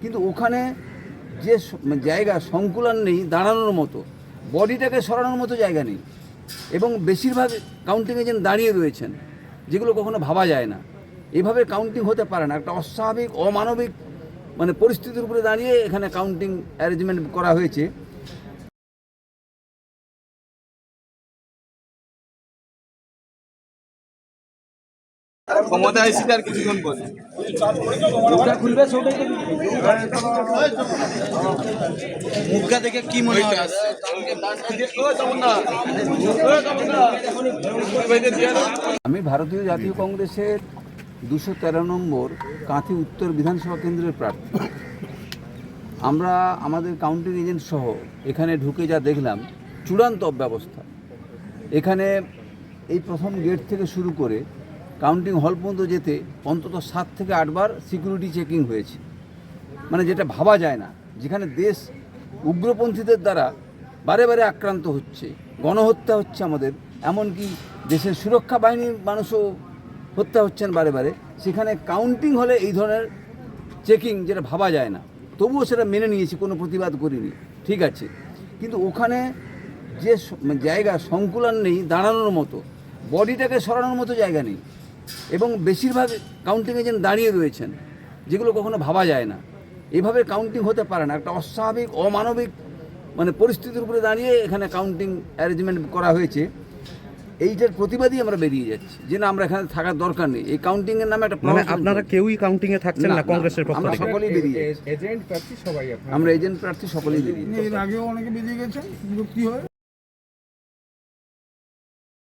কিন্তু ওখানে যে জায়গা সংকুলান নেই দাঁড়ানোর মতো, বডিটাকে সরানোর মতো জায়গা নেই, এবং বেশিরভাগ কাউন্টিং এজেন্ট দাঁড়িয়ে রয়েছেন, যেগুলো কখনো ভাবা যায় না। এভাবে কাউন্টিং হতে পারে না। একটা অস্বাভাবিক অমানবিক পরিস্থিতির উপরে দাঁড়িয়ে এখানে কাউন্টিং অ্যারেঞ্জমেন্ট করা হয়েছে। ক্ষমতা আইসিতে আর কিছুক্ষণ পরে মুখটা দেখে কি মনে হয়? আমি ভারতীয় জাতীয় কংগ্রেসের 213 নম্বর কাঁথি উত্তর বিধানসভা কেন্দ্রের প্রার্থী। আমরা আমাদের কাউন্টিং এজেন্ট সহ এখানে ঢুকে যা দেখলাম, চূড়ান্ত অব্যবস্থা। এখানে এই প্রথম গেট থেকে শুরু করে কাউন্টিং হল পর্যন্ত যেতে অন্তত 7 থেকে 8 বার সিকিউরিটি চেকিং হয়েছে। যেটা ভাবা যায় না, যেখানে দেশ উগ্রপন্থীদের দ্বারা বারে বারে আক্রান্ত হচ্ছে, গণহত্যা হচ্ছে আমাদের, এমনকি দেশের সুরক্ষা বাহিনীর মানুষও হত্যা হচ্ছেন বারে বারে, সেখানে কাউন্টিং হলে এই ধরনের চেকিং যেটা ভাবা যায় না। তবুও সেটা মেনে নিয়েছি, কোনো প্রতিবাদ করিনি, ঠিক আছে। কিন্তু ওখানে যে জায়গা সংকুলান নেই দাঁড়ানোর মতো, বডিটাকে সরানোর মতো জায়গা নেই, এবং বেশিরভাগ কাউন্টিং এজেন্ট দাঁড়িয়ে রয়েছেন, যেগুলো কখনো ভাবা যায় না। এভাবে কাউন্টিং হতে পারে না। একটা অস্বাভাবিক অমানবিক পরিস্থিতির উপরে দাঁড়িয়ে এখানে কাউন্টিং অ্যারেঞ্জমেন্ট করা হয়েছে। এইটার প্রতিবাদই আমরা বেরিয়ে যাচ্ছি যে না, আমরা এখানে থাকার দরকার নেই। এই কাউন্টিং এর নামে একটা আপনারা কেউই কাউন্টিং এ থাকছেন না কংগ্রেসের পক্ষ আমরা থেকে? সকলেই বেরিয়ে এজেন্ট প্রার্থী সবাই আমরা এজেন্ট প্রার্থী সকলেই বেরিয়ে। এর আগেও অনেকে বেরিয়ে গেছেন বিরক্তি হয়।